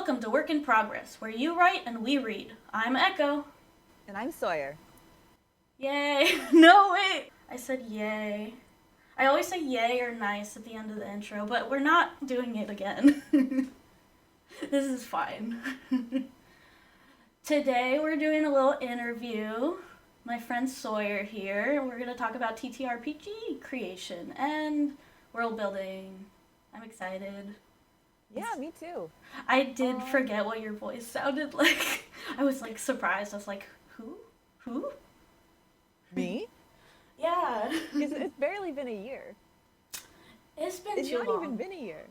Welcome to Work in Progress, where you write and we read. I'm Echo. And I'm Sawyer. Yay. No, wait. I said yay. I always say yay or nice at the end of the intro, but we're not doing it again. This is fine. Today we're doing a little interview. My friend Sawyer here. We're going to talk about TTRPG creation and world building. I'm excited. Yeah, me too. I did Um, forget what your voice sounded like. I was like surprised. I was like, who? Who? Me? Yeah. It's barely been a year. It's been It's too not even long. been a year.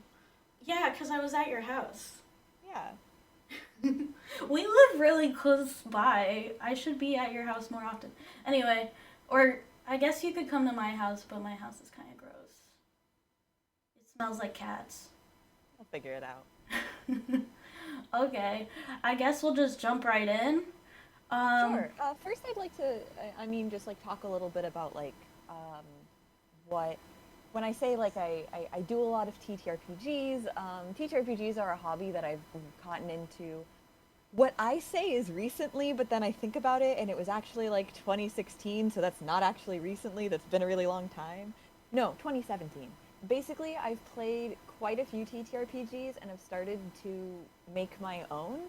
Yeah, because I was at your house. Yeah. We live really close by. I should be at your house more often. Anyway, or I guess you could come to my house, but my house is kind of gross. It smells like cats. I'll figure it out. Okay, I guess we'll just jump right in. Um, Sure. First, I'd like to, just like talk a little bit about um, what, when I say I do a lot of TTRPGs, TTRPGs are a hobby that I've gotten into. What I say is recently, but then I think about it and it was actually like 2016, so that's not actually recently, that's been a really long time. No, 2017. Basically, I've played quite a few TTRPGs and have started to make my own.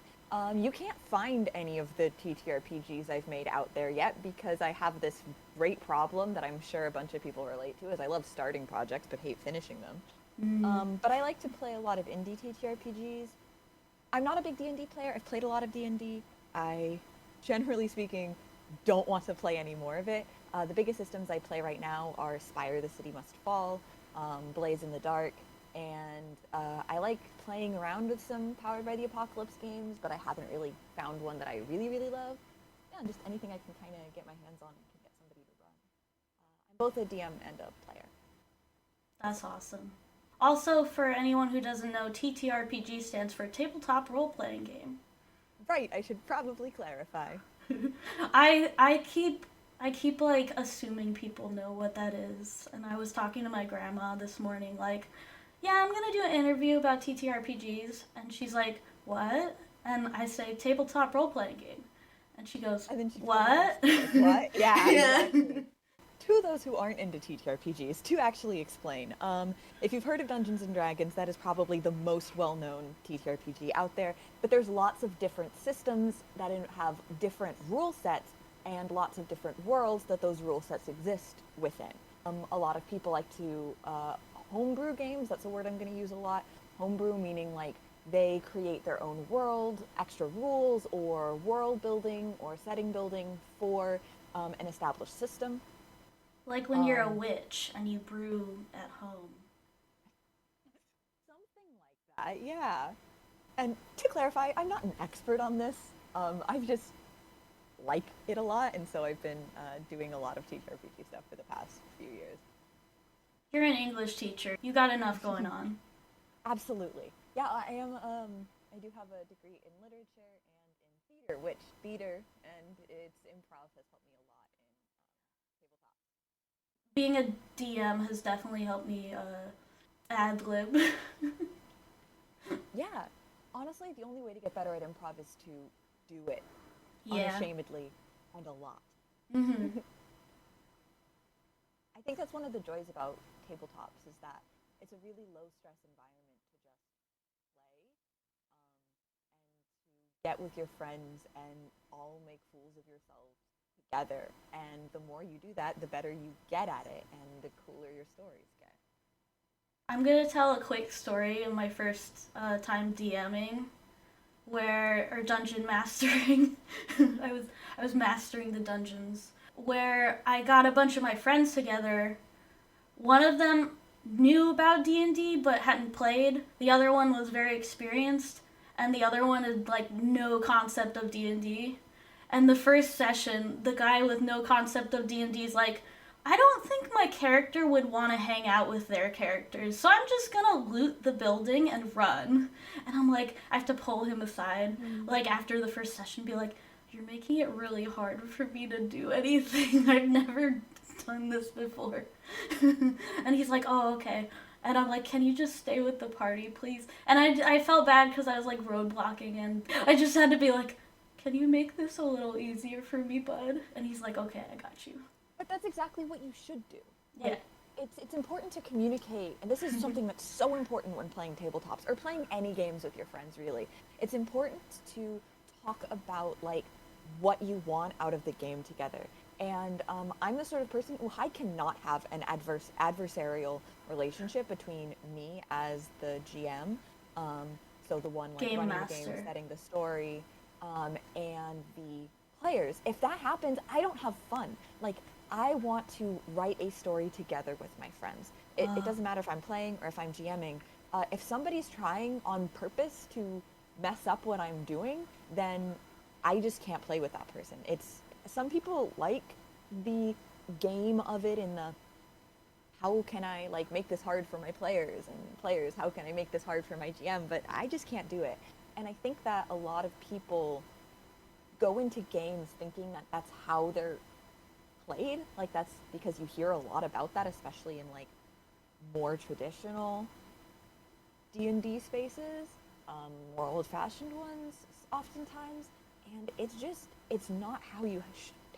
You can't find any of the TTRPGs I've made out there yet because I have this great problem that I'm sure a bunch of people relate to, is I love starting projects but hate finishing them. mm, But I like to play a lot of indie TTRPGs. I'm not a big D&D player. I've played a lot of D&D. I, generally speaking, don't want to play any more of it. The biggest systems I play right now are Spire: The City Must Fall, Blaze in the Dark, and I like playing around with some Powered by the Apocalypse games, but I haven't really found one that I really, really love. Yeah, just anything I can kind of get my hands on and can get somebody to run. I'm both a DM and a player. that's awesome. Also, for anyone who doesn't know, TTRPG stands for Tabletop Role Playing Game. Right, I should probably clarify. I keep like assuming people know what that is, and I was talking to my grandma this morning, like, yeah, I'm gonna do an interview about TTRPGs, and she's like, what? And I say tabletop role playing game, and she goes, And then she probably what? asks, like, what? Yeah, Yeah. exactly. To those who aren't into TTRPGs, to actually explain, if you've heard of Dungeons and Dragons, that is probably the most well-known TTRPG out there. But there's lots of different systems that have different rule sets and lots of different worlds that those rule sets exist within. A lot of people like to homebrew games. That's a word I'm going to use a lot. Homebrew meaning like they create their own world, extra rules, or world building or setting building for an established system. Like when you're a Um, witch and you brew at home. Something like that, yeah. And to clarify, I'm not an expert on this. I've just like it a lot, and so I've been doing a lot of TTRPG stuff for the past few years. You're an English teacher. You got enough going on. Absolutely. Yeah, I am. I do have a degree in literature and in theater, which theater and its improv has helped me a lot in tabletop. Being a DM has definitely helped me ad lib. Yeah, honestly, the only way to get better at improv is to do it Yeah. unashamedly and a lot. Mhm. I think that's one of the joys about tabletops is that it's a really low stress environment to just play and to get with your friends and all make fools of yourselves together. And the more you do that, the better you get at it and the cooler your stories get. I'm gonna tell a quick story of my first time DMing, where or dungeon mastering. I was I was mastering the dungeons where I got a bunch of my friends together. One of them knew about D&D but hadn't played. The other one was very experienced, and the other one had like no concept of D&D. And the first session, the guy with no concept of D&D is like, I don't think my character would want to hang out with their characters, so I'm just gonna loot the building and run. And I'm like, I have to pull him aside, Mm. like after the first session, be like, you're making it really hard for me to do anything. I've never done this before. And he's like, oh, okay. And I'm like, can you just stay with the party, please? And I felt bad because I was like roadblocking, and I just had to be like, can you make this a little easier for me, bud? And he's like, okay, I got you. But that's exactly what you should do. Yeah. Like, it's important to communicate, and this is something that's so important when playing tabletops or playing any games with your friends, really. It's important to talk about, like, what you want out of the game together. And I'm the sort of person who I cannot have an adversarial relationship between me as the GM, um, so the one like Game running the game, master. setting the story, and the players. If that happens, I don't have fun. Like, I want to write a story together with my friends. It doesn't matter if I'm playing or if I'm GMing. If somebody's trying on purpose to mess up what I'm doing, then I just can't play with that person. It's some people like the game of it in the how can I like make this hard for my players, and players how can I make this hard for my GM, but I just can't do it. And I think that a lot of people go into games thinking that that's how they're played. Like that's because you hear a lot about that, especially in like more traditional D&D spaces, more old-fashioned ones oftentimes, and it's not how you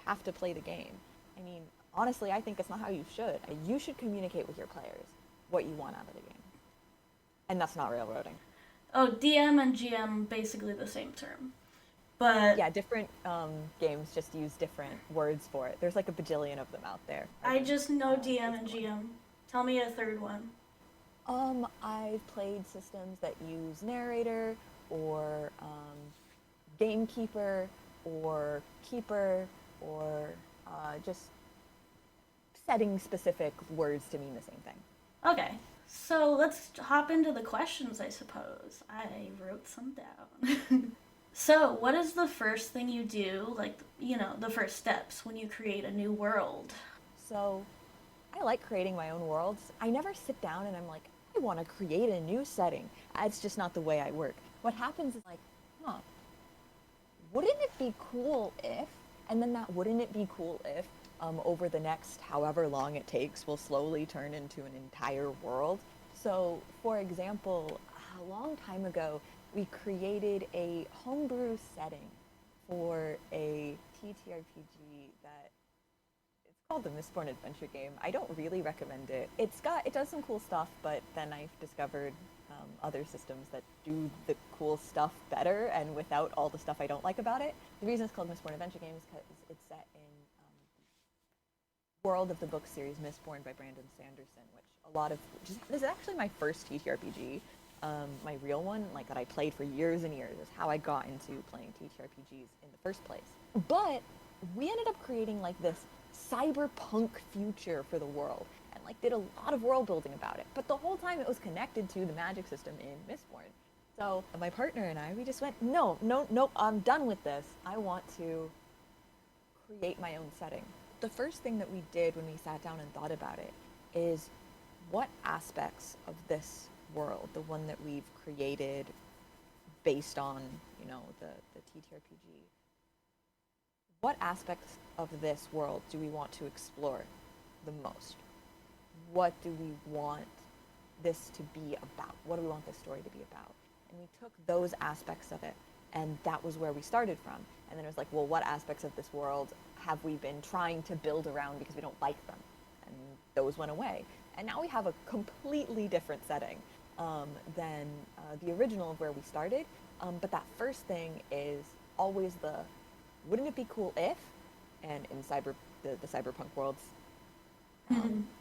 have to play the game. I mean, honestly, I think it's not how you should. You should communicate with your players what you want out of the game, and that's not railroading. Oh, DM and GM basically the same term, but Yeah, different games just use different words for it. There's like a bajillion of them out there. I just know At DM this and point. GM. Tell me a third one. I've played systems that use narrator or gamekeeper or keeper or just setting specific words to mean the same thing. Okay, so let's hop into the questions, I suppose. I wrote some down. So, what is the first thing you do, like, the first steps when you create a new world? So I like creating my own worlds. I never sit down and I'm like, I want to create a new setting. It's just not the way I work. What happens is like, huh, wouldn't it be cool if, and then that wouldn't it be cool if over the next however long it takes will slowly turn into an entire world. So, for example, a long time ago, we created a homebrew setting for a TTRPG that it's called the Mistborn Adventure game. I don't really recommend it. It does some cool stuff, but then I've discovered other systems that do the cool stuff better and without all the stuff I don't like about it. The reason it's called Mistborn Adventure game is because it's set in the world of the book series Mistborn by Brandon Sanderson, which a lot of this is actually my first TTRPG. My real one, like that I played for years and years, is how I got into playing TTRPGs in the first place. But we ended up creating like this cyberpunk future for the world and like did a lot of world building about it. But the whole time it was connected to the magic system in Mistborn. So my partner and I, we just went, no, no, no, I'm done with this. I want to create my own setting. The first thing that we did when we sat down and thought about it is what aspects of this world, the one that we've created based on, the TTRPG, what aspects of this world do we want to explore the most? What do we want this to be about? What do we want this story to be about? And we took those aspects of it, and that was where we started from. And then it was like, well, what aspects of this world have we been trying to build around because we don't like them? And those went away. And now we have a completely different setting than the original of where we started. But that first thing is always the wouldn't it be cool if, and in the cyberpunk world's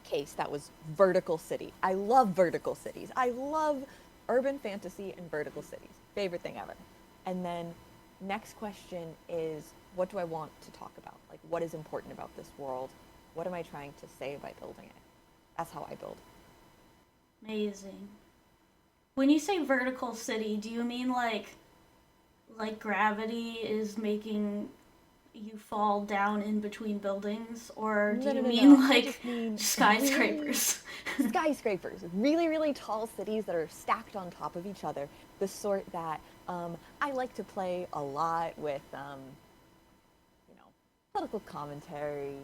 case, that was vertical city. I love vertical cities. I love urban fantasy and vertical cities. Favorite thing ever. And then next question is, what do I want to talk about? Like, what is important about this world? What am I trying to say by building it? That's how I build. Amazing. When you say vertical city, do you mean like gravity is making you fall down in between buildings, or do No, no, you no, mean no. I like just mean really skyscrapers? skyscrapers, really, really tall cities that are stacked on top of each other. The sort that I like to play a lot with, you know, political commentary,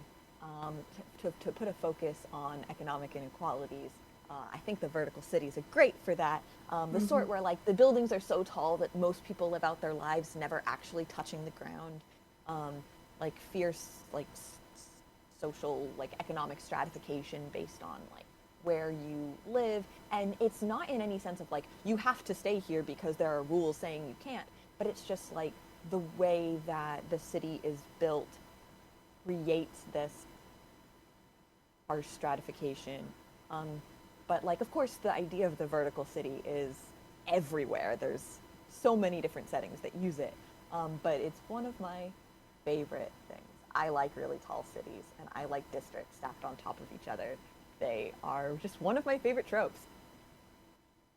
to put a focus on economic inequalities. I think the vertical cities are great for that. The Mm-hmm. sort where like the buildings are so tall that most people live out their lives never actually touching the ground. Um, like fierce like social like economic stratification based on like where you live, and it's not in any sense of like you have to stay here because there are rules saying you can't, but it's just like the way that the city is built creates this harsh stratification. Um, but like, of course, the idea of the vertical city is everywhere. There's so many different settings that use it. But it's one of my favorite things. I like really tall cities, and I like districts stacked on top of each other. They are just one of my favorite tropes.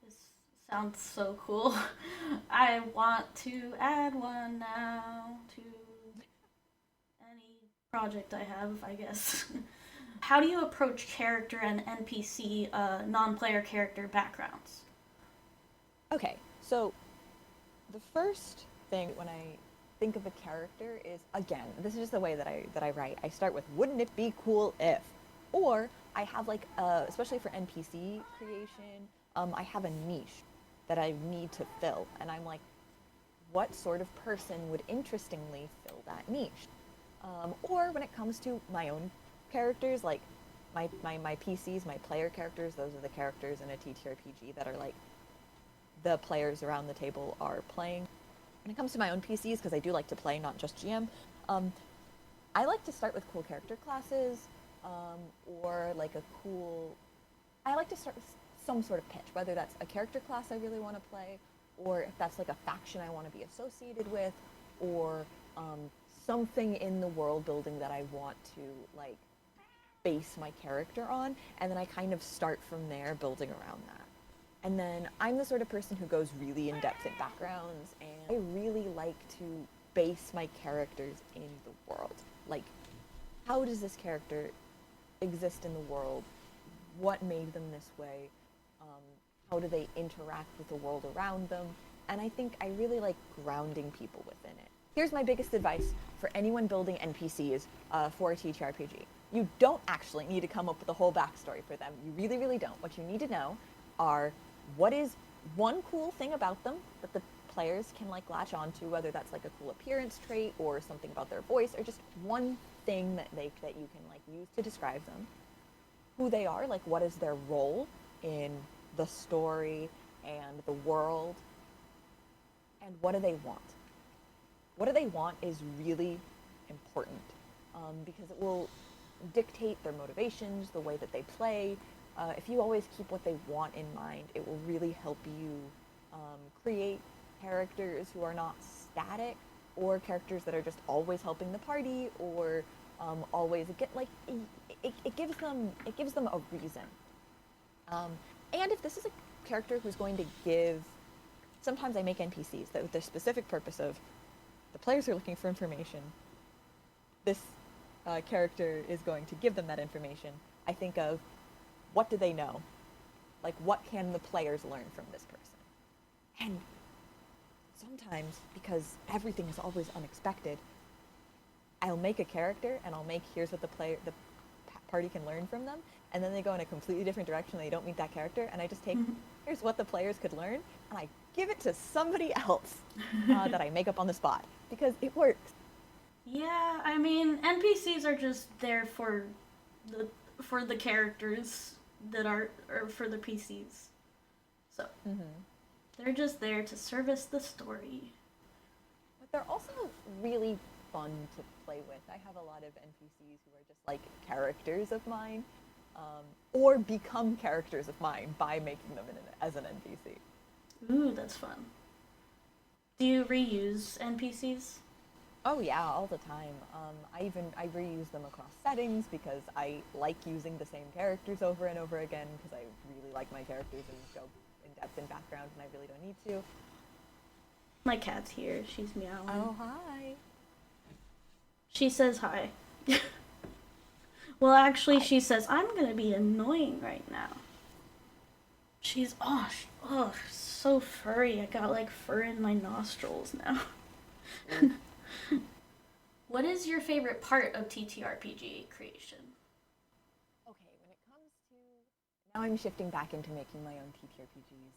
This sounds so cool. I want to add one now to any project I have, I guess. How do you approach character and NPC non-player character backgrounds? Okay, so the first thing when I think of a character is, again, this is just the way that I write. I start with wouldn't it be cool if, or I have like especially for NPC creation, I have a niche that I need to fill, and I'm like, what sort of person would interestingly fill that niche? Or when it comes to my own characters, like my PCs, my player characters, those are the characters in a TTRPG that are like the players around the table are playing. When it comes to my own PCs, because I do like to play, not just GM, um, I like to start with cool character classes, or like a cool. I like to start with some sort of pitch, whether that's a character class I really want to play, or if that's like a faction I want to be associated with, or something in the world building that I want to like base my character on, and then I kind of start from there building around that. And then I'm the sort of person who goes really in depth in backgrounds, and I really like to base my characters in the world. Like, how does this character exist in the world? What made them this way? Um, how do they interact with the world around them? And I think I really like grounding people within it. Here's my biggest advice for anyone building NPCs for a TTRPG. You don't actually need to come up with a whole backstory for them. You really, really don't. What you need to know are what is one cool thing about them that the players can like latch onto, whether that's like a cool appearance trait or something about their voice, or just one thing that you can like use to describe them, who they are, like what is their role in the story and the world, and what do they want. What do they want is really important, because it will dictate their motivations, the way that they play. If you always keep what they want in mind, it will really help you create characters who are not static, or characters that are just always helping the party, or always get like it gives them a reason. Um, and if this is a character who's going to give, sometimes I make NPCs that with the specific purpose of the players are looking for information. This character is going to give them that information. I think of what do they know? Like, what can the players learn from this person? And sometimes, because everything is always unexpected, I'll make a character and I'll make here's what the party can learn from them, and then they go in a completely different direction. They don't meet that character, and I just take here's what the players could learn, and I give it to somebody else that I make up on the spot because it works. Yeah, I mean, NPCs are just there the for the characters that are for the PCs. So Mm-hmm. they're just there to service the story. But they're also really fun to play with. I have a lot of NPCs who are just like characters of mine, or become characters of mine by making them as an NPC. Ooh, that's fun. Do you reuse NPCs? Oh yeah, all the time. I reuse them across settings because I like using the same characters over and over again because I really like my characters and go in depth in background and I really don't need to. My cat's here. She's meowing. Oh hi. She says hi. Well, actually, Hi. she says I'm gonna be annoying right now. She's so furry. I got like fur in my nostrils now. Ooh. What is your favorite part of TTRPG creation? Okay, when it comes to Now I'm shifting back into making my own TTRPGs.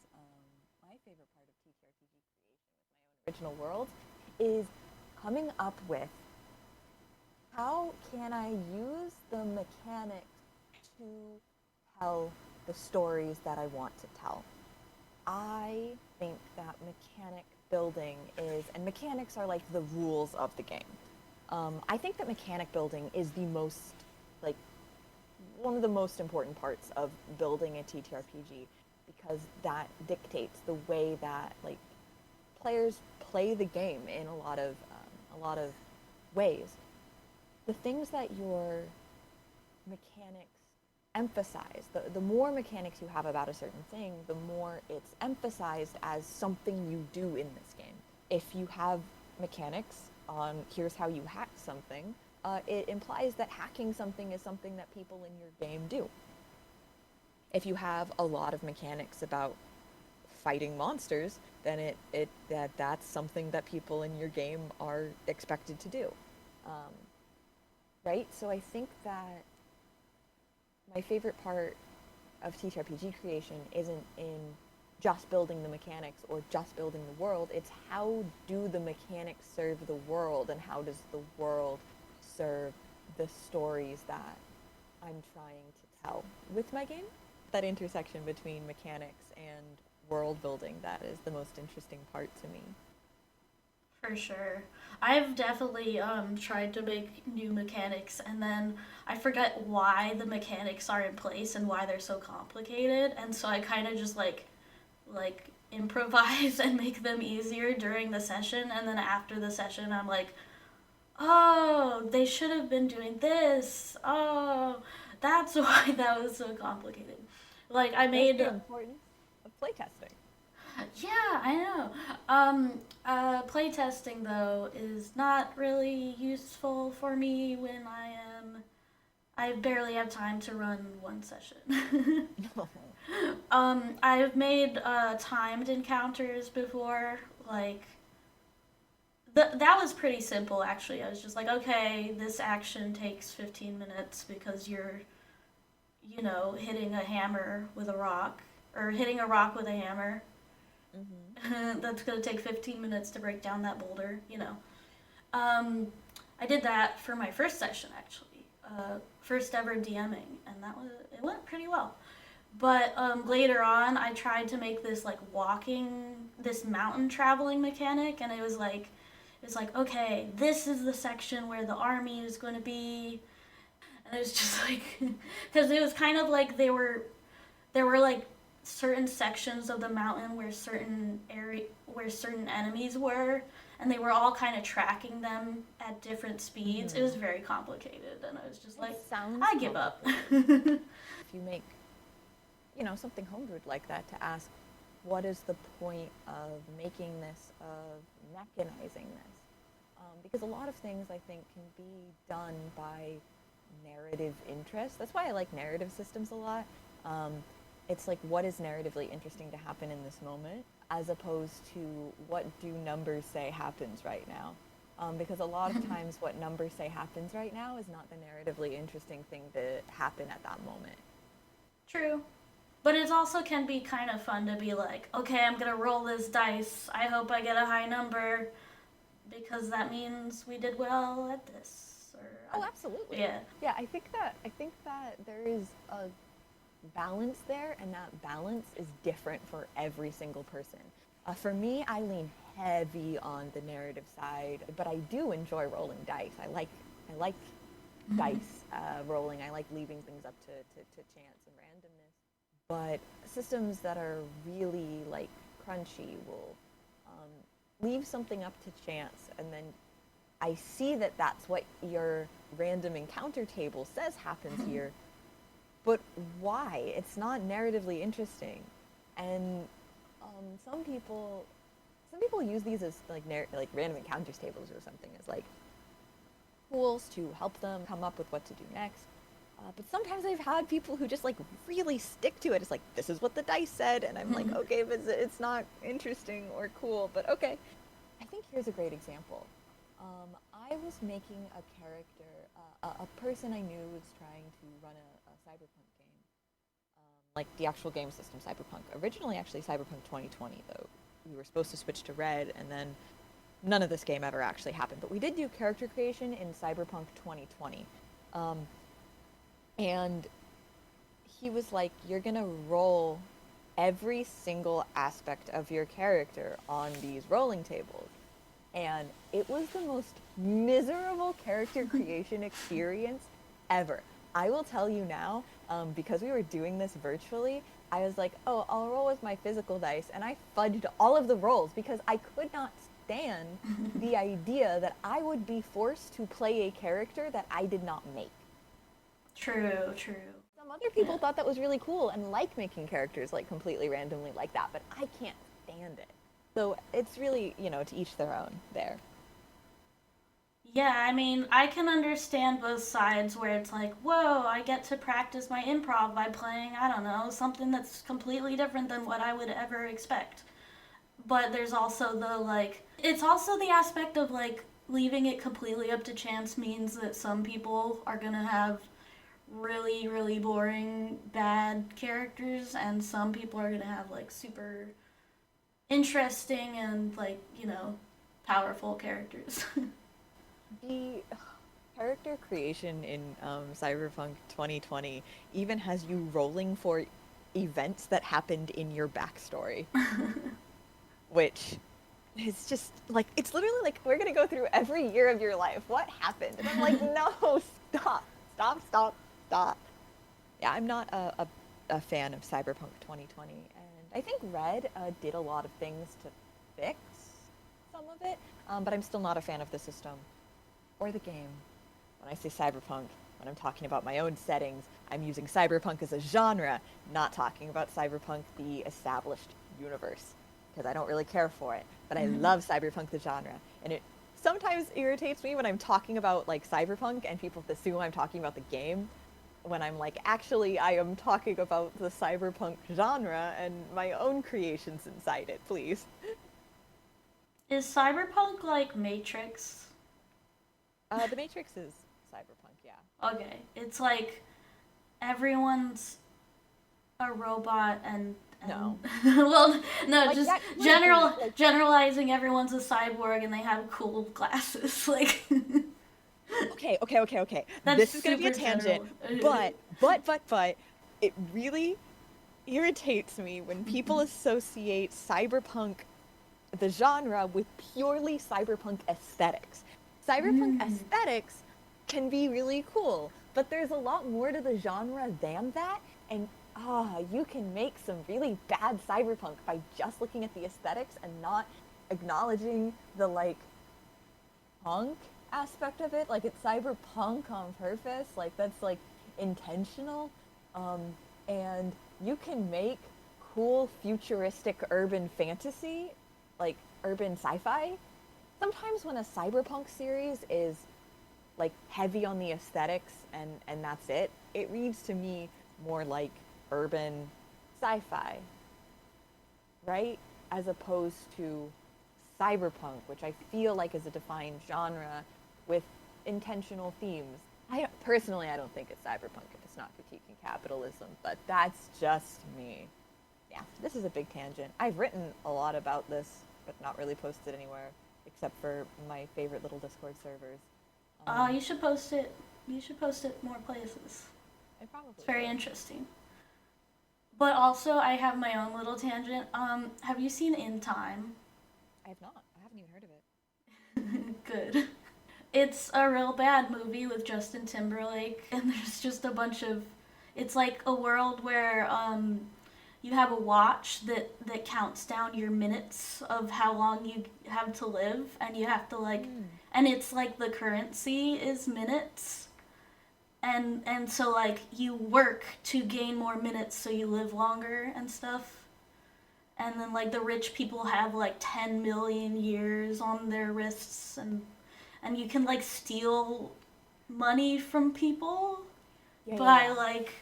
My favorite part of TTRPG creation with my own original world is coming up with how can I use the mechanics to tell the stories that I want to tell. I think that mechanic building is, and mechanics are like the rules of the game. I think that mechanic building is the most, like, one of the most important parts of building a TTRPG because that dictates the way that like players play the game in a lot of ways. The things that your mechanics emphasize, the more mechanics you have about a certain thing, the more it's emphasized as something you do in this game. If you have mechanics on here's how you hack something, it implies that hacking something is something that people in your game do. If you have a lot of mechanics about fighting monsters, then that's something that people in your game are expected to do. Um, right? So I think that my favorite part of TTRPG creation isn't in just building the mechanics or just building the world. It's how do the mechanics serve the world and how does the world serve the stories that I'm trying to tell with my game. That intersection between mechanics and world building, that is the most interesting part to me. For sure. I've definitely tried to make new mechanics and then I forget why the mechanics are in place and why they're so complicated, and so I kind of just like improvise and make them easier during the session, and then after the session I'm like, "Oh, they should have been doing this. Oh, that's why that was so complicated." Like I That's made the importance of playtesting. Yeah, I know. Playtesting though is not really useful for me when I barely have time to run one session. I've made timed encounters before. Like that was pretty simple actually. I was just like, okay, this action takes 15 minutes because you're, hitting a hammer with a rock or hitting a rock with a hammer. Mm-hmm. That's gonna take 15 minutes to break down that boulder. Um, I did that for my first session actually, first ever DMing, and it went pretty well. But later on, I tried to make this like this mountain traveling mechanic, and it was like okay, this is the section where the army is going to be, and it was just like, because it was kind of like there were like certain sections of the mountain where certain enemies were, and they were all kind of tracking them at different speeds. It Mm-hmm. was very complicated, and I was just It like, sounds I give up. complicated. If you make, something homebrewed like that to ask, what is the point of making this, of mechanizing this? Because a lot of things I think can be done by narrative interest. That's why I like narrative systems a lot. Um, it's like what is narratively interesting to happen in this moment, as opposed to what do numbers say happens right now. Because a lot of times what numbers say happens right now is not the narratively interesting thing to happen at that moment. True. But it also can be kind of fun to be like, okay, I'm gonna roll this dice. I hope I get a high number because that means we did well at this. Oh, absolutely. Yeah. Yeah, I think that there is a balance there, and that balance is different for every single person. For me, I lean heavy on the narrative side, but I do enjoy rolling dice. I like dice rolling. I like leaving things up to chance and randomness. But systems that are really like crunchy will leave something up to chance, and then I see that that's what your random encounter table says happens here, but why? It's not narratively interesting, and some people use these as like random encounters tables or something as like tools to help them come up with what to do next. But sometimes I've had people who just like really stick to it. It's like this is what the dice said, and I'm like, okay, but it's not interesting or cool, but okay. I think here's a great example. I was making a character, a person I knew was trying to run a cyberpunk game, like the actual game system, Cyberpunk. Originally, actually, Cyberpunk 2020, though. We were supposed to switch to Red, and then none of this game ever actually happened. But we did do character creation in Cyberpunk 2020. Um, and he was like, you're gonna roll every single aspect of your character on these rolling tables. And it was the most miserable character creation experience ever. I will tell you now, because we were doing this virtually, I was like, oh, I'll roll with my physical dice. And I fudged all of the rolls because I could not stand the idea that I would be forced to play a character that I did not make. True, true. Some other Yeah. people thought that was really cool and like making characters like completely randomly like that, but I can't stand it. So it's really, to each their own there. Yeah, I mean, I can understand both sides where it's like, whoa, I get to practice my improv by playing, I don't know, something that's completely different than what I would ever expect. But there's also the, like, it's also the aspect of, like, leaving it completely up to chance means that some people are gonna have really, really boring, bad characters, and some people are gonna have, like, super interesting and, like, powerful characters. The character creation in Cyberpunk 2020 even has you rolling for events that happened in your backstory, which is just like, it's literally like, we're gonna go through every year of your life. What happened? And I'm like, no, stop, stop, stop, stop. Yeah, I'm not a fan of Cyberpunk 2020, and I think Red did a lot of things to fix some of it, but I'm still not a fan of the system or the game. When I say cyberpunk, when I'm talking about my own settings, I'm using cyberpunk as a genre, not talking about cyberpunk the established universe, because I don't really care for it. But I love cyberpunk the genre, and it sometimes irritates me when I'm talking about like cyberpunk and people assume I'm talking about the game, when I'm like, actually, I am talking about the cyberpunk genre and my own creations inside it, please. Is Cyberpunk like Matrix? The Matrix is cyberpunk, yeah. Okay, it's like everyone's a robot and No. well, no, Like, just that could be, like, generalizing everyone's a cyborg and they have cool glasses. Like okay, okay, okay, okay. that's This is gonna be a super tangent, general. but, it really irritates me when people associate cyberpunk, the genre, with purely cyberpunk aesthetics. Cyberpunk aesthetics can be really cool, but there's a lot more to the genre than that, and you can make some really bad cyberpunk by just looking at the aesthetics and not acknowledging the like punk aspect of it. Like, it's cyberpunk on purpose. Like, that's like intentional. Um, and you can make cool futuristic urban fantasy, like urban sci-fi. Sometimes when a cyberpunk series is like heavy on the aesthetics and that's it, it reads to me more like urban sci-fi, right? As opposed to cyberpunk, which I feel like is a defined genre with intentional themes. I don't think it's cyberpunk if it's not critiquing capitalism, but that's just me. Yeah, this is a big tangent. I've written a lot about this, but not really posted anywhere except for my favorite little Discord servers. You should post it. You should post it more places. I probably It's very will. interesting. But also, I have my own little tangent. Have you seen In Time? I have not. I haven't even heard of it. Good. It's a real bad movie with Justin Timberlake, and there's just a bunch of. It's like a world where you have a watch that counts down your minutes of how long you have to live, and you have to like, Mm. and it's like the currency is minutes, and so like you work to gain more minutes so you live longer and stuff. And then like the rich people have like 10 million years on their wrists, and you can like steal money from people Yeah, yeah, by yeah. like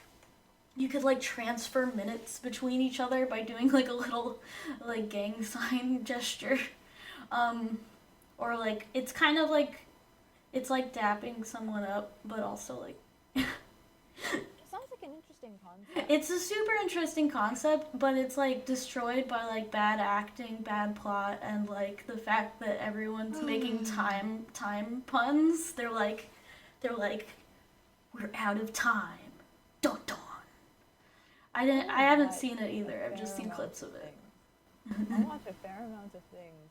you could like transfer minutes between each other by doing like a little like gang sign gesture. um or like it's kind of like it's like dapping someone up but also like It sounds like like an interesting concept. It's a super interesting concept, but it's like destroyed by like bad acting, bad plot, and like the fact that everyone's making time puns. They're like we're out of time. Dun dun. I I haven't watch seen it a either. I've just fair seen amount clips of of it. things. I watch a fair amount of things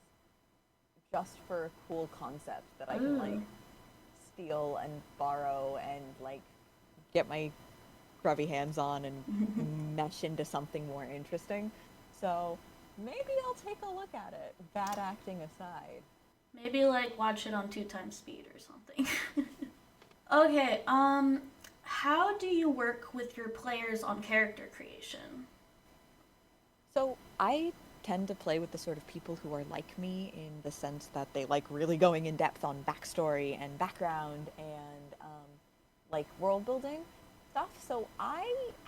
just for a cool concept that I can like Ooh. steal and borrow and like get my grubby hands on and mesh into something more interesting. So maybe I'll take a look at it, bad acting aside. Maybe like watch it on 2 times speed or something. Okay, how do you work with your players on character creation? So I tend to play with the sort of people who are like me in the sense that they like really going in depth on backstory and background and like world building stuff. So I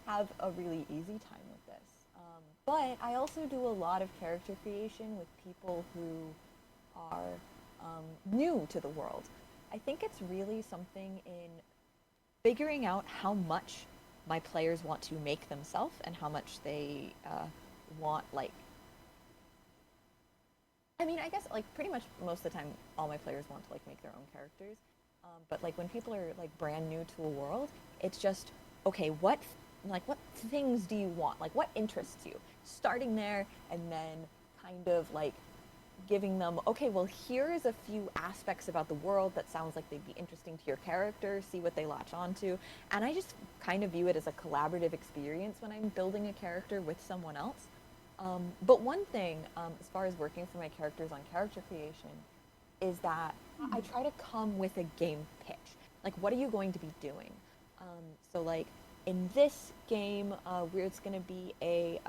have a really easy time with this. But I also do a lot of character creation with people who are new to the world. I think it's really something in figuring out how much my players want to make themselves and how much they want like I mean, I guess like pretty much most of the time, all my players want to like make their own characters. But like when people are like brand new to a world, it's just okay. What things do you want? Like what interests you? Starting there and then kind of like giving them okay. Well, here's a few aspects about the world that sounds like they'd be interesting to your character. See what they latch onto, and I just kind of view it as a collaborative experience when I'm building a character with someone else. But one thing, as far as working for my characters on character creation, is that I try to come with a game pitch. Like, what are you going to be doing? So, like, in this game, where it's going to be a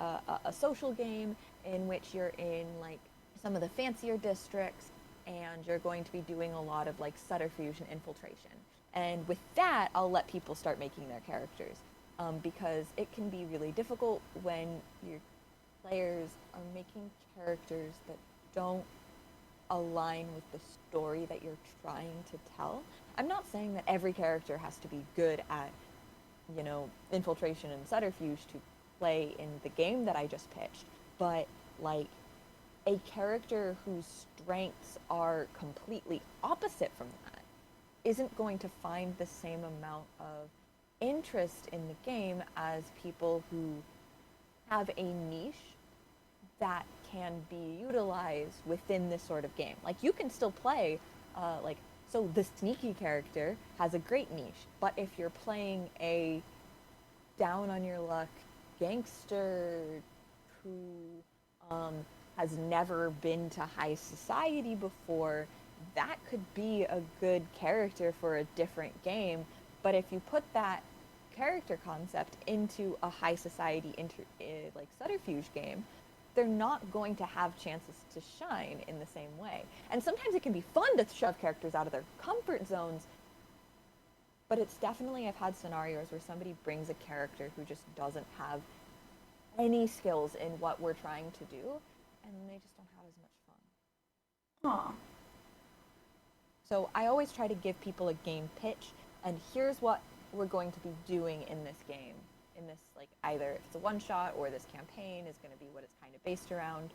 social game in which you're in, like, some of the fancier districts, and you're going to be doing a lot of, like, subterfuge and infiltration. And with that, I'll let people start making their characters. Because it can be really difficult when you're players are making characters that don't align with the story that you're trying to tell. I'm not saying that every character has to be good at, infiltration and subterfuge to play in the game that I just pitched, but like a character whose strengths are completely opposite from that isn't going to find the same amount of interest in the game as people who have a niche that can be utilized within this sort of game. Like you can still play, so the sneaky character has a great niche, but if you're playing a down on your luck gangster who um, has never been to high society before, that could be a good character for a different game. But if you put that character concept into a high society like subterfuge game, they're not going to have chances to shine in the same way. And sometimes it can be fun to shove characters out of their comfort zones, but it's definitely, I've had scenarios where somebody brings a character who just doesn't have any skills in what we're trying to do, and they just don't have as much fun. Aw. So I always try to give people a game pitch, and here's what we're going to be doing in this game. In this, like, either if it's a one shot or this campaign is going to be what it's kind of based around.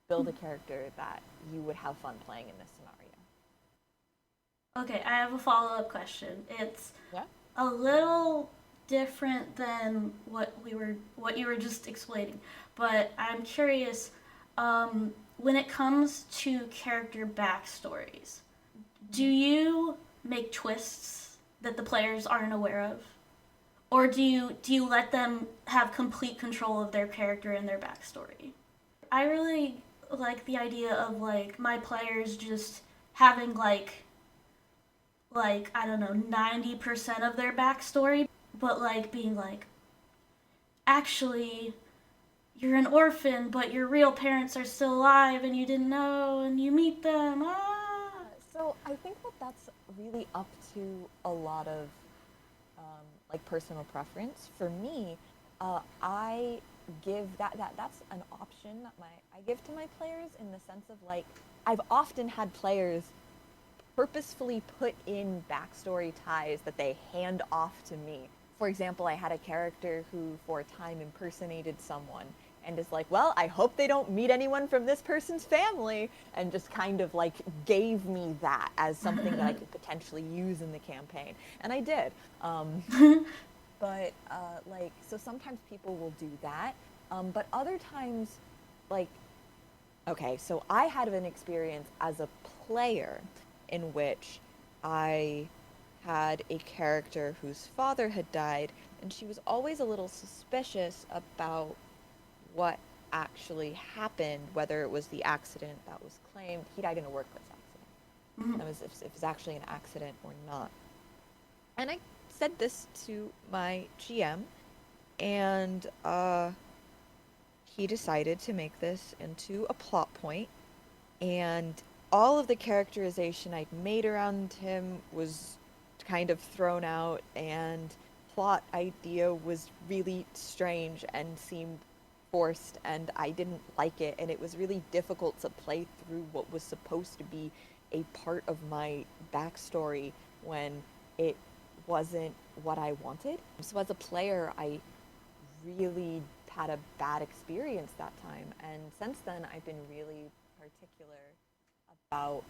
Build a character that you would have fun playing in this scenario. Okay, I have a follow up question. It's Yeah? a little different than what you were just explaining, but I'm curious. When it comes to character backstories, do you make twists that the players aren't aware of, or do you let them have complete control of their character and their backstory? I really like the idea of like my players just having like I don't know 90% of their backstory, but like being like actually you're an orphan, but your real parents are still alive and you didn't know and you meet them. Ah. So I think that that's really up to a lot of like personal preference. For me, I give that's an option that I give to my players in the sense of like I've often had players purposefully put in backstory ties that they hand off to me For example, I had a character who for a time impersonated someone and is like, well, I hope they don't meet anyone from this person's family, and just kind of like gave me that as something that I could potentially use in the campaign. And I did. But like, so sometimes people will do that. But other times, like, okay, so I had an experience as a player in which I had a character whose father had died, and she was always a little suspicious about what actually happened, whether it was the accident that was claimed. He died in a workplace accident. Mhm. That was if it was actually an accident or not. And I said this to my GM, and he decided to make this into a plot point, and all of the characterization I'd made around him was kind of thrown out, and plot idea was really strange and seemed forced, and I didn't like it, and it was really difficult to play through what was supposed to be a part of my backstory when it wasn't what I wanted. So as a player, I really had a bad experience that time. And since then, I've been really particular about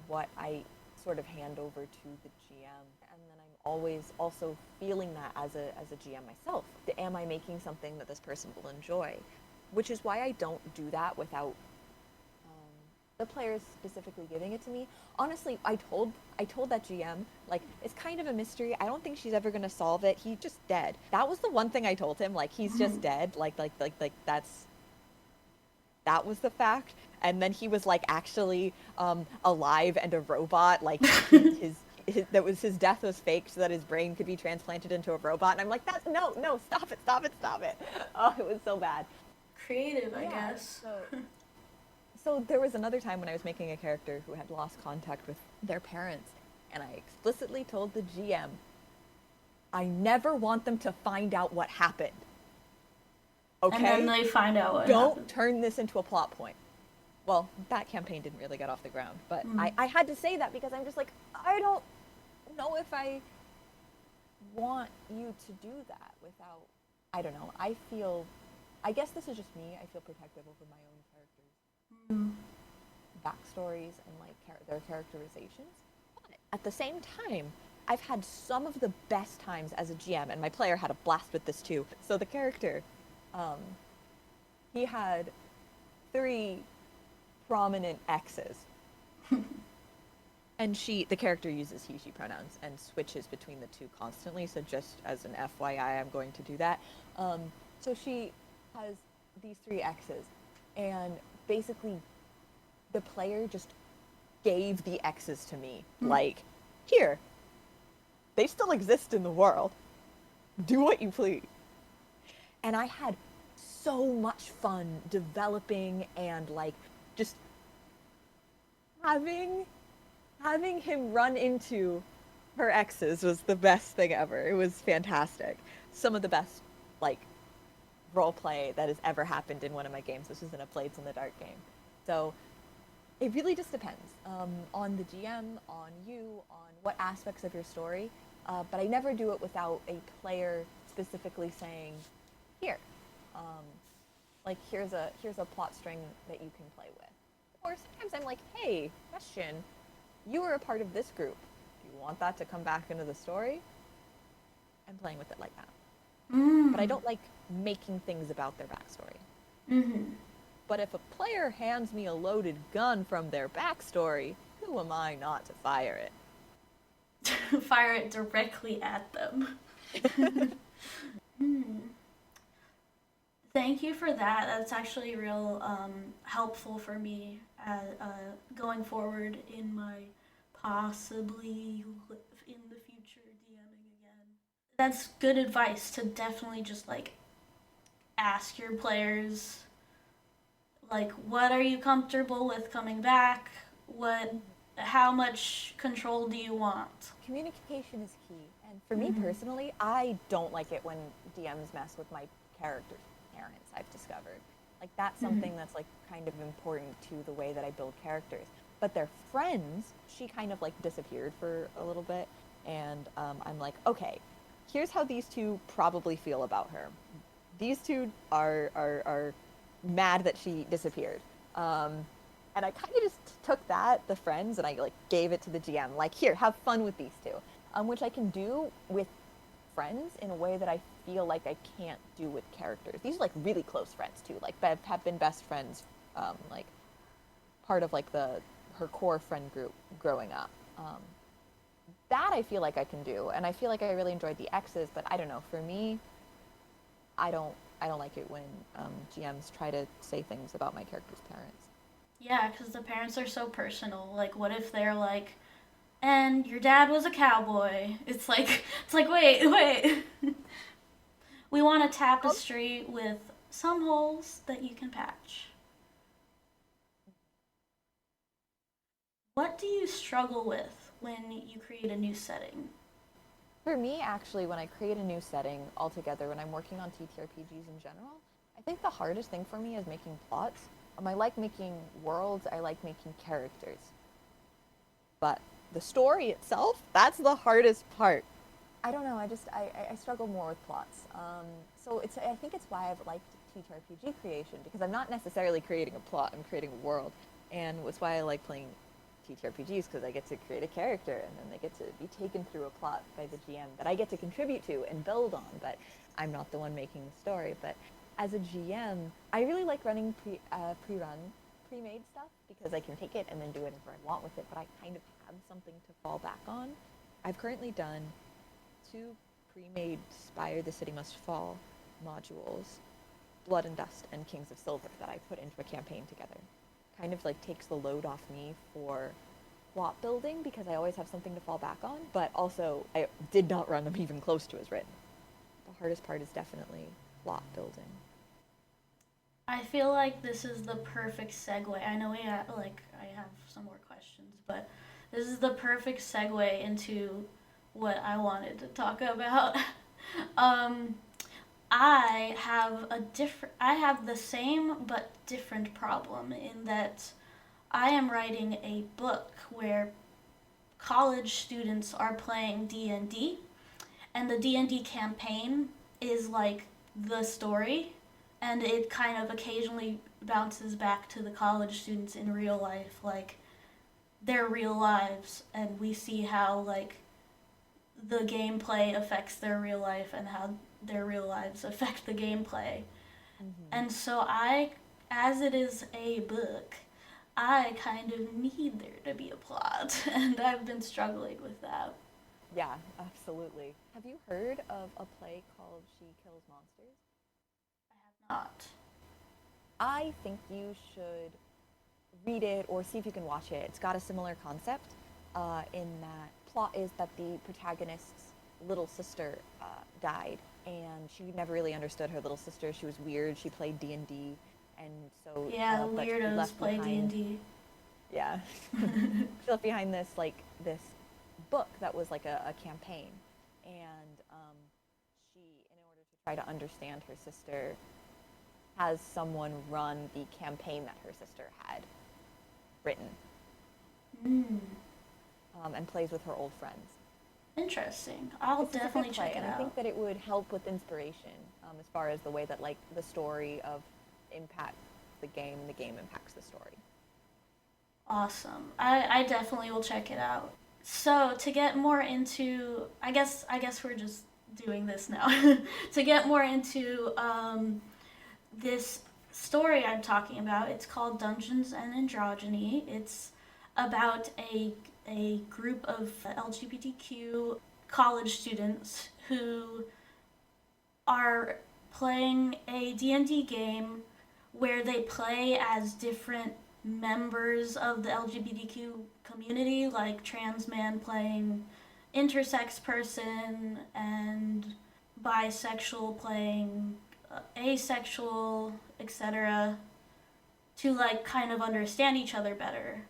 what I sort of hand over to the GM. And then I'm always also feeling that as a GM myself. Am I making something that this person will enjoy? Which is why I don't do that without the players specifically giving it to me. Honestly, I told that GM, like, it's kind of a mystery. I don't think she's ever gonna solve it. He just dead. That was the one thing I told him. Like, he's just dead. Like that was the fact. And then he was like actually alive and a robot. Like his that was his death was fake so that his brain could be transplanted into a robot. And I'm like, that's no, stop it, stop it, stop it. Oh, it was so bad. Creative, I Yeah. guess. So there was another time when I was making a character who had lost contact with their parents, and I explicitly told the GM, I never want them to find out what happened. And then Okay? they find out what Don't happened. turn this into a plot point. Well, that campaign didn't really get off the ground, but Mm. I had to say that because I'm just like, I don't know if I want you to do that without, I don't know. I guess this is just me. I feel protective over my own characters' Mm. backstories and like their characterizations. But at the same time, I've had some of the best times as a GM, and my player had a blast with this too. So the character, um, he had three prominent exes, and the character uses he/she pronouns and switches between the two constantly. So just as an FYI, I'm going to do that. So she has these three exes, and basically the player just gave the X's to me. Like, here, they still exist in the world. Do what you please. And I had so much fun developing and like just having him run into her exes was the best thing ever. It was fantastic. Some of the best like role play that has ever happened in one of my games. This was in a Blades in the Dark game. So it really just depends on the GM, on you, on what aspects of your story. But I never do it without a player specifically saying, "Here, um, like here's a plot string that you can play with." Or sometimes I'm like, "Hey, question, you were a part of this group. Do you want that to come back into the story?" I'm playing with it like that. But I Mm. don't like making things about their backstory. Mm-hmm. But if a player hands me a loaded gun from their backstory, who am I not to fire it? Fire it directly at them. Hmm. Thank you for that. That's actually real helpful for me going forward in my possibly in the future DMing again. That's good advice to definitely just like ask your players like what are you comfortable with coming back? What how much control do you want? Communication is key. And for me Mm-hmm. personally, I don't like it when DMs mess with my character's parents, I've discovered. Like, that's Mm-hmm. something that's like kind of important to the way that I build characters. But their friends, she kind of like disappeared for a little bit. And I'm like, okay, here's how these two probably feel about her. These two are mad that she disappeared. Um, and I kind of just took that, the friends, and I like gave it to the GM. Like, here, have fun with these two, which I can do with friends in a way that I feel like I can't do with characters. These are like really close friends too. Like, have been best friends, like part of like the her core friend group growing up. That I feel like I can do, and I feel like I really enjoyed the X's. But I don't know. For me, I don't I don't like it when GMs try to say things about my character's parents. Yeah, because the parents are so personal. Like, what if they're like, and your dad was a cowboy? It's like, wait. We want a tapestry with some holes that you can patch. What do you struggle with when you create a new setting? For me, actually, when I create a new setting altogether, when I'm working on TTRPGs in general, I think the hardest thing for me is making plots. I like making worlds, I like making characters. But the story itself, that's the hardest part. I don't know. I struggle more with plots. So I think it's why I've liked TTRPG creation because I'm not necessarily creating a plot. I'm creating a world, and it's why I like playing TTRPGs because I get to create a character and then they get to be taken through a plot by the GM that I get to contribute to and build on. But I'm not the one making the story. But as a GM, I really like running pre-made stuff because I can take it and then do whatever I want with it. But I kind of have something to fall back on. I've currently done two pre-made Spire the City Must Fall modules, Blood and Dust and Kings of Silver, that I put into a campaign together. Kind of like takes the load off me for plot building because I always have something to fall back on, but also I did not run them even close to as written. The hardest part is definitely plot building. I feel like this is the perfect segue. I know I have some more questions, but this is the perfect segue into what I wanted to talk about. um, I have the same but different problem in that I am writing a book where college students are playing D&D and the D&D campaign is like the story and it kind of occasionally bounces back to the college students in real life like their real lives and we see how like the gameplay affects their real life and how their real lives affect the gameplay. Mm-hmm. And so I, as it is a book, I kind of need there to be a plot, and I've been struggling with that. Yeah, absolutely. Have you heard of a play called She Kills Monsters? Not. I think you should read it or see if you can watch it. It's got a similar concept in that plot is that the protagonist's little sister died, and she never really understood her little sister. She was weird. She played D&D, and so Yeah, the but she weirdos left play behind. D&D. Yeah, she left behind this book that was like a campaign, and she, in order to try to understand her sister, has someone run the campaign that her sister had written, Mm, and plays with her old friends. interesting. I'll It's a good definitely play, check it and I think out. that it would help with inspiration as far as the way that like the story of impact the game, and the game impacts the story. Awesome. I definitely will check it out. So to get more into, I guess we're just doing this now. To get more into this story I'm talking about. It's called Dungeons and Androgyny. It's about a group of LGBTQ college students who are playing a D&D game where they play as different members of the LGBTQ community, like trans man playing intersex person and bisexual playing asexual, etc., to like kind of understand each other better,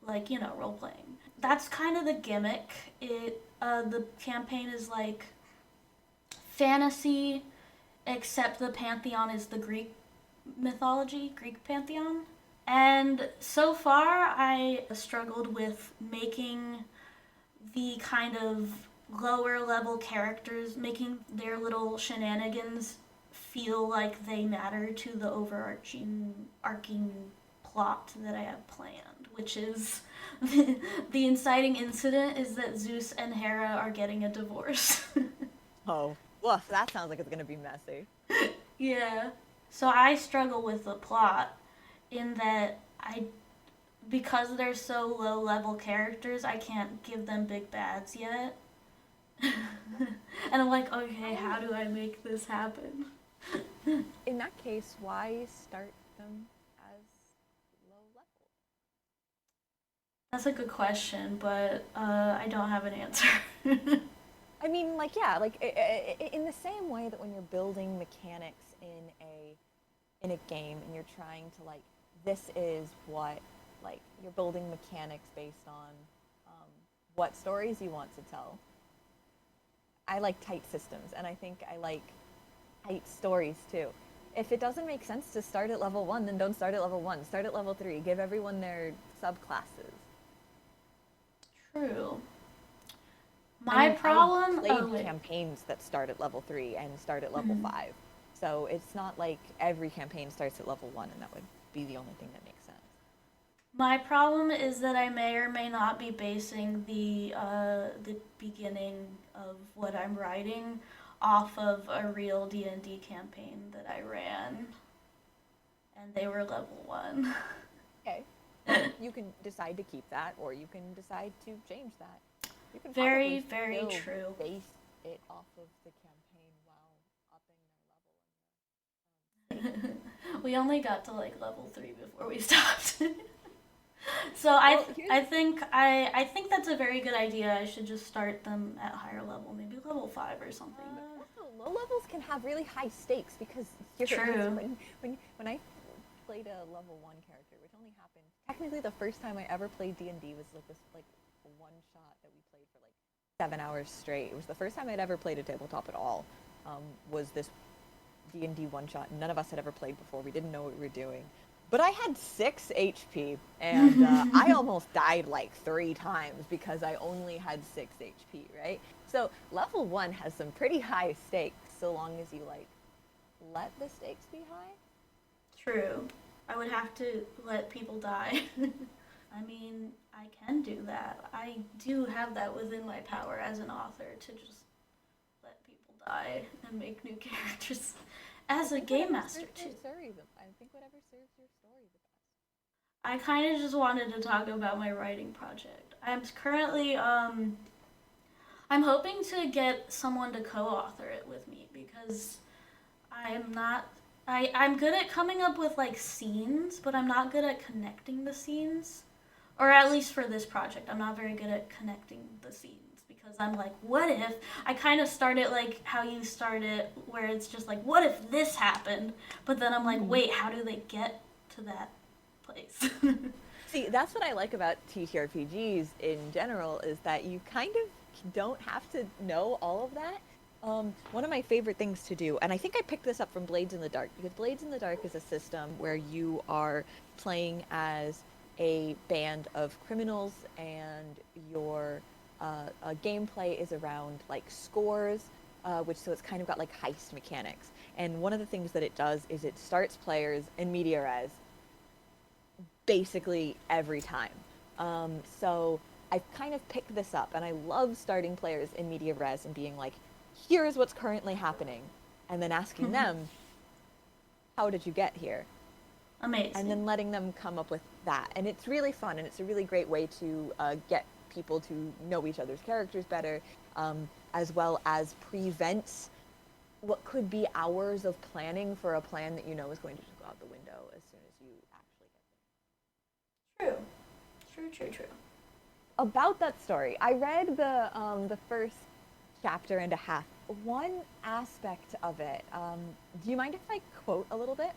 like role playing. That's kind of the gimmick. The campaign is like fantasy, except the pantheon is the Greek mythology, Greek pantheon. And so far, I struggled with making the kind of lower level characters, making their little shenanigans feel like they matter to the overarching arcing plot that I have planned, which is the inciting incident is that Zeus and Hera are getting a divorce. Oh, woof, that sounds like it's gonna be messy. Yeah. So I struggle with the plot in that I because they're so low level characters, I can't give them big bads yet. And I'm like, okay, how do I make this happen? In that case, why start them as low level? That's a good question, but I don't have an answer. I mean, like, yeah, like in the same way that when you're building mechanics in a game and you're trying to like, this is what like you're building mechanics based on what stories you want to tell. I like tight systems, and I think I like tight stories too. If it doesn't make sense to start at level one, then don't start at level one. Start at level three. Give everyone their subclasses. True. I My mean, I've problem. Oh played wait. campaigns that start at level three and start at level Mhm. five. So it's not like every campaign starts at level one, and that would be the only thing that makes sense. My problem is that I may or may not be basing the beginning of what I'm writing off of a real D&D campaign that I ran, and they were level one. Okay. You can decide to keep that, or you can decide to change that. You can Very, probably very still true. base it off of the campaign while upping their level in the state. We only got to like level 3 before we stopped. So Well, here's I think that's a very good idea. I should just start them at higher level, maybe level 5 or something. also low levels can have really high stakes because True. when I played a level one character, which only happened technically the first time I ever played D&D was like this like one shot that we played for like 7 hours straight. It was the first time I'd ever played a tabletop at all. Was this D&D one shot? None of us had ever played before. We didn't know what we were doing. But I had 6 HP, and I almost died like 3 times because I only had 6 HP, right? So level 1 has some pretty high stakes so long as you like let the stakes be high. True. I would have to let people die. I mean, I can do that. I do have that within my power as an author to just let people die and make new characters I as a think game whatever master serves too. your story the I think whatever serves your story the best. I kind of just wanted to talk about my writing project. I'm currently I'm hoping to get someone to co-author it with me because I'm not I'm good at coming up with like scenes, but I'm not good at connecting the scenes. Or at least for this project, I'm not very good at connecting the scenes because I'm like, what if I kind of start it like how you start it, where it's just like, what if this happened? But then I'm like, Mm-hmm. wait, how do they get to that place? See, that's what I like about TTRPGs in general is that you kind of don't have to know all of that. One of my favorite things to do, and I think I picked this up from Blades in the Dark, because Blades in the Dark is a system where you are playing as a band of criminals, and your gameplay is around like scores, which so it's kind of got like heist mechanics. And one of the things that it does is it starts players in media res basically every time. So I've kind of picked this up, and I love starting players in media res and being like, here is what's currently happening, and then asking them, how did you get here? And Amazing. then letting them come up with that. And it's really fun, and it's a really great way to get people to know each other's characters better, as well as prevent what could be hours of planning for a plan that you know is going to just go out the window as soon as you actually get True. True, true, true. about that story. I read the first chapter and a half. One aspect of it. Do you mind if I quote a little bit?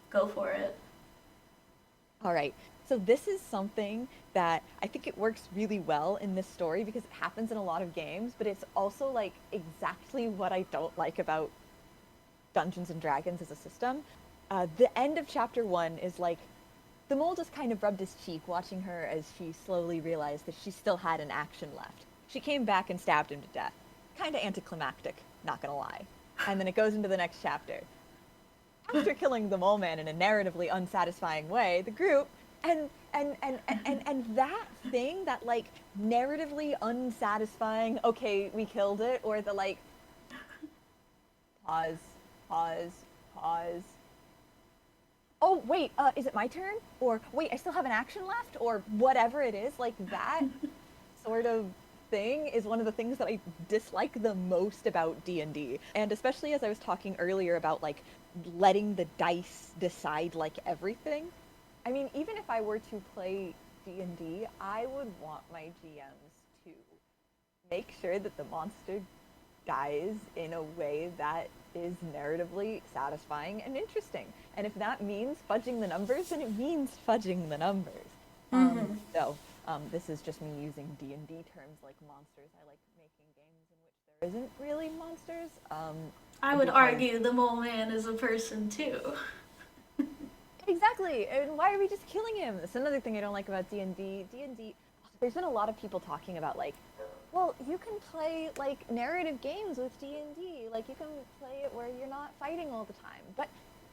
Go for it. All right. So this is something that I think it works really well in this story because it happens in a lot of games, but it's also like exactly what I don't like about Dungeons and Dragons as a system. The end of chapter one is like the mole just kind of rubbed his cheek, watching her as she slowly realized that she still had an action left. She came back and stabbed him to death. kind of anticlimactic, not gonna lie. And then it goes into the next chapter. After killing the mole man in a narratively unsatisfying way, the group and that thing, that like narratively unsatisfying, okay, we killed it, or the like pause, pause, pause. Oh wait, is it my turn? Or wait, I still have an action left, or whatever it is, like that sort of thing is one of the things that I dislike the most about D&D. And especially as I was talking earlier about like letting the dice decide like everything. I mean, even if I were to play D&D, I would want my GMs to make sure that the monster dies in a way that is narratively satisfying and interesting. And if that means fudging the numbers, then it means fudging the numbers. This is just me using D&D terms like monsters. I like making games in which there isn't really monsters. I would argue the mole man is a person too. Exactly. And why are we just killing him? That's another thing I don't like about D&D. D&D, there's been a lot of people talking about like, well, you can play like narrative games with D&D. Like you can play it where you're not fighting all the time. But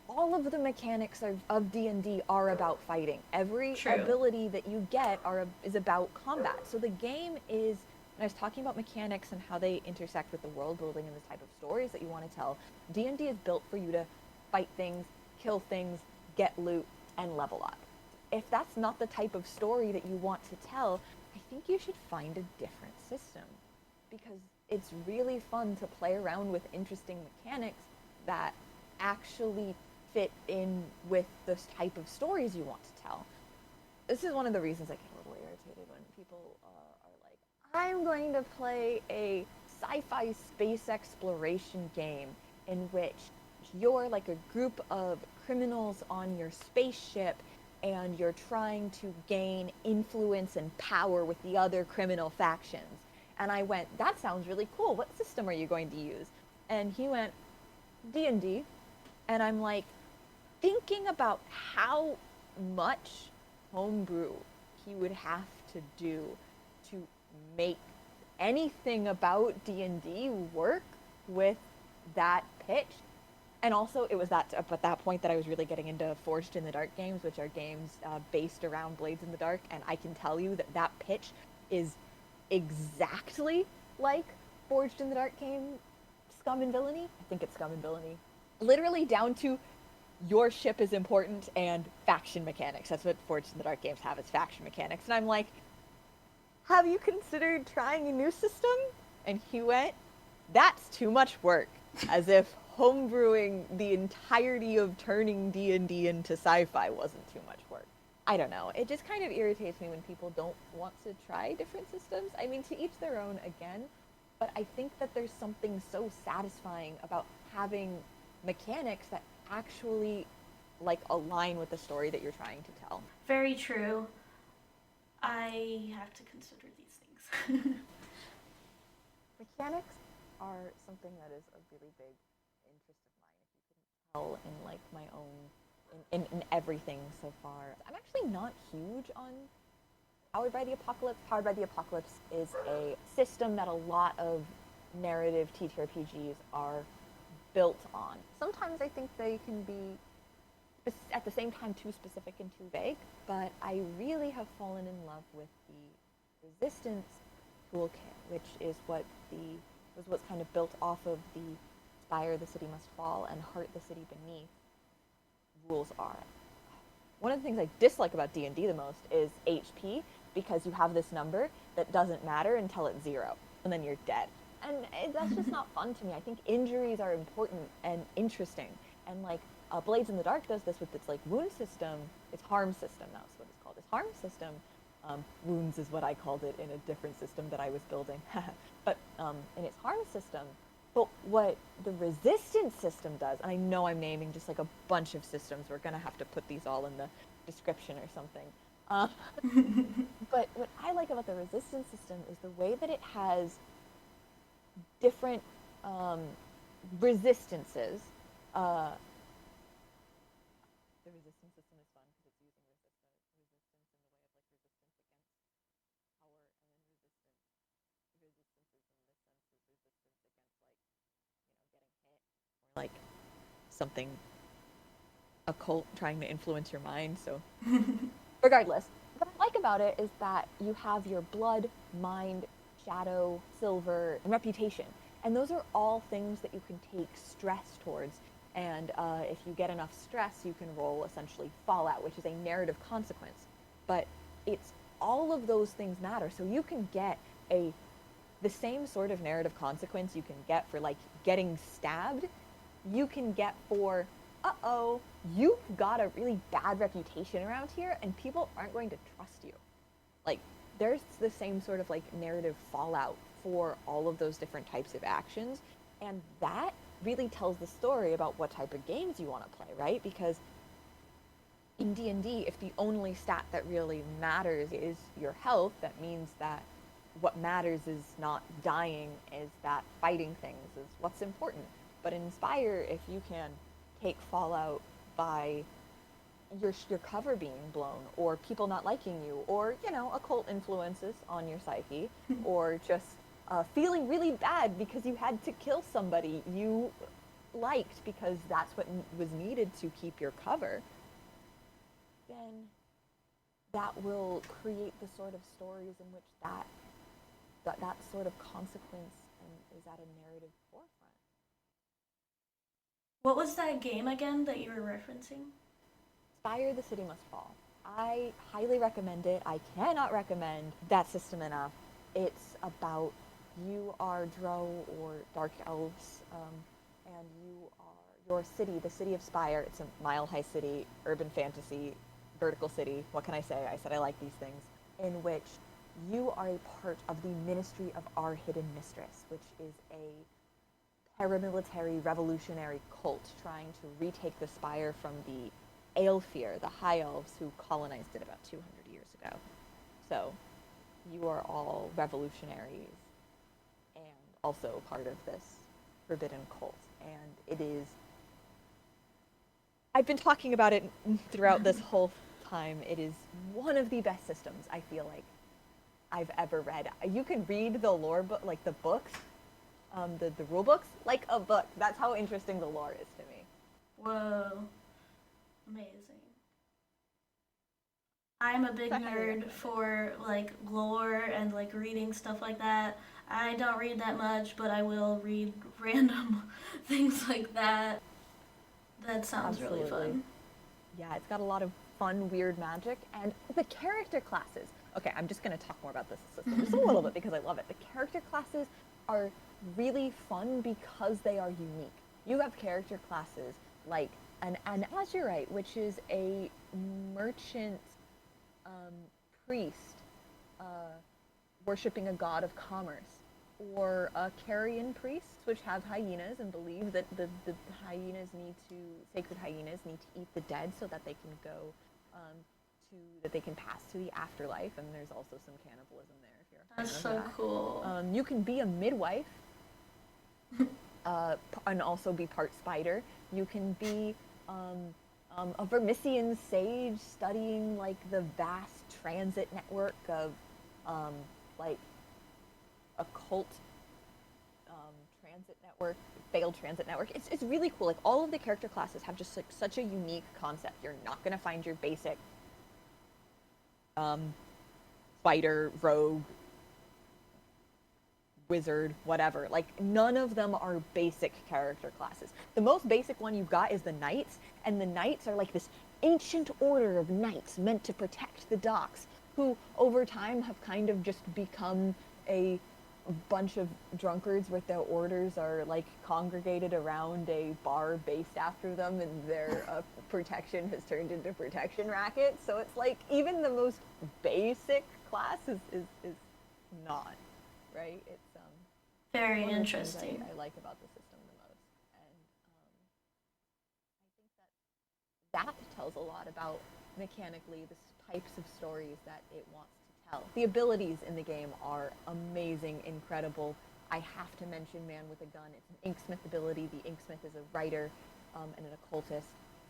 all of the mechanics of D&D are about fighting. Every True. ability that you get is about combat. So the game is, and I was talking about mechanics and how they intersect with the world building and the type of stories that you want to tell. D&D is built for you to fight things, kill things, get loot, and level up. If that's not the type of story that you want to tell, I think you should find a different system, because it's really fun to play around with interesting mechanics that actually fit in with this type of stories you want to tell. This is one of the reasons I get a little irritated when people are like, I'm going to play a sci-fi space exploration game in which you're like a group of criminals on your spaceship and you're trying to gain influence and power with the other criminal factions. And I went, that sounds really cool. What system are you going to use? And he went, D&D. And I'm like, thinking about how much homebrew he would have to do to make anything about D&D work with that pitch. And also, it was at that point that I was really getting into Forged in the Dark games, which are games based around Blades in the Dark. And I can tell you that that pitch is exactly like Forged in the Dark game Scum and Villainy. I think it's Scum and Villainy. Literally down to your ship is important and faction mechanics. That's what Forged in the Dark games have, is faction mechanics. And I'm like, have you considered trying a new system? And he went, that's too much work. As if homebrewing the entirety of turning D&D into sci-fi wasn't too much work. I don't know. It just kind of irritates me when people don't want to try different systems. I mean, to each their own again, but I think that there's something so satisfying about having mechanics that actually like align with the story that you're trying to tell. Very true. I have to consider these things. Mechanics are something that is a really big interest of mine. If you couldn't tell in like my own in everything so far. I'm actually not huge on Powered by the Apocalypse. Powered by the Apocalypse is a system that a lot of narrative TTRPGs are built on. Sometimes I think they can be at the same time too specific and too vague, but I really have fallen in love with the Resistance toolkit, which is what's kind of built off of the Spire the City Must Fall and Heart the City Beneath rules are. One of the things I dislike about D&D the most is HP, because you have this number that doesn't matter until it's 0, and then you're dead. And that's just not fun to me. I think injuries are important and interesting, and like Blades in the Dark does this with its like wound system, its harm system, that's what it's called. Its harm system, wounds is what I called it in a different system that I was building. But in its harm system, but what the resistance system does, and I know I'm naming just like a bunch of systems, we're gonna have to put these all in the description or something. But what I like about the resistance system is the way that it has different resistances. The resistance system is fun because it's using resistance in the way of like resistance against power, and then resistance in this sense is resistance like something occult trying to influence your mind. So, regardless, what I like about it is that you have your blood, mind, shadow, silver, and reputation. And those are all things that you can take stress towards. And if you get enough stress, you can roll essentially fallout, which is a narrative consequence. But it's all of those things matter. So you can get a the same sort of narrative consequence you can get for like getting stabbed, you can get for uh-oh, you've got a really bad reputation around here and people aren't going to trust you. Like there's the same sort of like narrative fallout for all of those different types of actions, and that really tells the story about what type of games you want to play, right? Because in D&D, if the only stat that really matters is your health, that means that what matters is not dying, is that fighting things is what's important. But in Inspire, if you can take fallout by your cover being blown, or people not liking you, or occult influences on your psyche, or just feeling really bad because you had to kill somebody you liked because that's what was needed to keep your cover, then that will create the sort of stories in which that sort of consequence is at a narrative forefront. What was that game again that you were referencing? Spire the City Must Fall. I highly recommend it. I cannot recommend that system enough. It's about you are Drow or Dark Elves, and you are your city, the city of Spire. It's a mile high city, urban fantasy, vertical city. What can I say? I said I like these things. In which you are a part of the Ministry of our Hidden Mistress, which is a paramilitary revolutionary cult trying to retake the Spire from the Aelfir, the High Elves who colonized it about 200 years ago. So you are all revolutionaries and also part of this forbidden cult. And it is. I've been talking about it throughout this whole time. It is one of the best systems, I feel like, I've ever read. You can read the lore book, like the books, the rule books, like a book. That's how interesting the lore is to me. Whoa, amazing. I'm a big nerd for like lore and like reading stuff like that. I don't read that much, but I will read random things like that. That sounds Absolutely. really fun. Yeah, it's got a lot of fun, weird magic, and the character classes. Okay, I'm just going to talk more about this system just a little bit because I love it. The character classes are really fun because they are unique. You have character classes like an Azurite, which is a merchant priest uh, worshipping a god of commerce, or Carrion priests, which have hyenas and believe that the hyenas need to, sacred hyenas need to eat the dead so that they can go that they can pass to the afterlife, and there's also some cannibalism there if you're a fan That's of so that. cool. You can be a midwife and also be part spider. You can be a Vermisian sage studying like the vast transit network of like occult transit network, failed transit network. It's really cool. Like all of the character classes have just like such a unique concept. You're not gonna find your basic fighter, rogue, wizard, whatever. Like none of them are basic character classes. The most basic one you've got is the knights, and the knights are like this ancient order of knights meant to protect the docks, who over time have kind of just become a bunch of drunkards with their orders are like congregated around a bar based after them, and their protection has turned into protection rackets. So it's like even the most basic class is not right. It's Very one interesting. I like about the system the most, and I think that tells a lot about mechanically the types of stories that it wants to tell. The abilities in the game are amazing, incredible. I have to mention Man with a Gun. It's an Inksmith ability. The Inksmith is a writer and an occultist,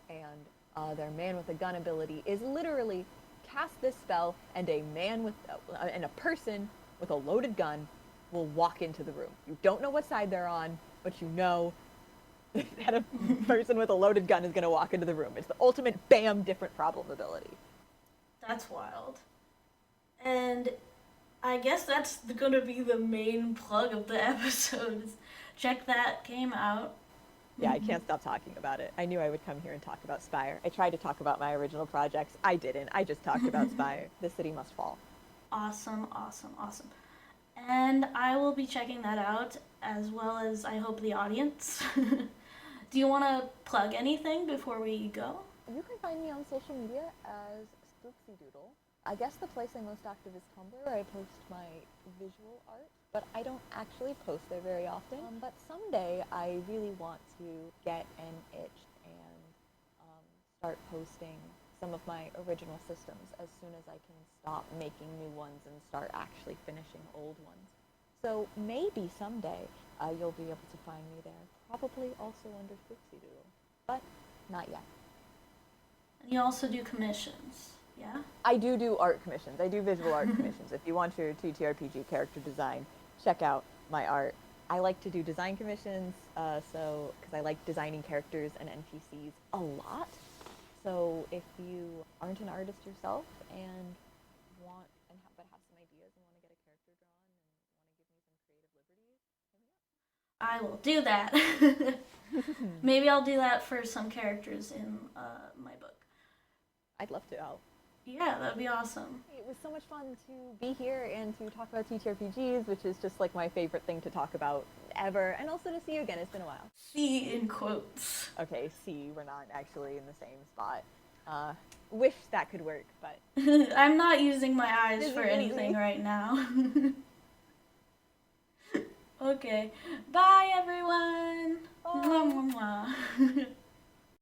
and their Man with a Gun ability is literally cast this spell, and a person with a loaded gun will walk into the room. You don't know what side they're on, but you know that a person with a loaded gun is going to walk into the room. It's the ultimate bam, different problem ability. That's wild. And I guess that's gonna be the main plug of the episode. Check that game out. Yeah, I can't stop talking about it. I knew I would come here and talk about Spire. I tried to talk about my original projects. I didn't. I just talked about Spire. The city must fall. Awesome, awesome, awesome. And I will be checking that out, as well as I hope the audience. Do you want to plug anything before we go? You can find me on social media as Spoopsy Doodle. I guess the place I'm most active is Tumblr, where I post my visual art, but I don't actually post there very often. But someday I really want to get an itch and start posting some of my original systems as soon as I can stop making new ones and start actually finishing old ones. So maybe someday you'll be able to find me there, probably also under Spoopsy Doodle, but not yet. And you also do commissions. Yeah? I do art commissions. I do visual art commissions. If you want your TTRPG character design, check out my art. I like to do design commissions, because I like designing characters and NPCs a lot. So if you aren't an artist yourself and have some ideas and want to get a character drawn and want to give me some creative liberties, hit me up. I will do that. Maybe I'll do that for some characters in my book. I'd love to. Yeah, that'd be awesome. It was so much fun to be here and to talk about TTRPGs, which is just like my favorite thing to talk about ever, and also to see you again. It's been a while. See in quotes. Okay, see, we're not actually in the same spot. Wish that could work, but... I'm not using my eyes for anything right now. Okay, bye everyone! Bye. Mwah, mwah, mwah.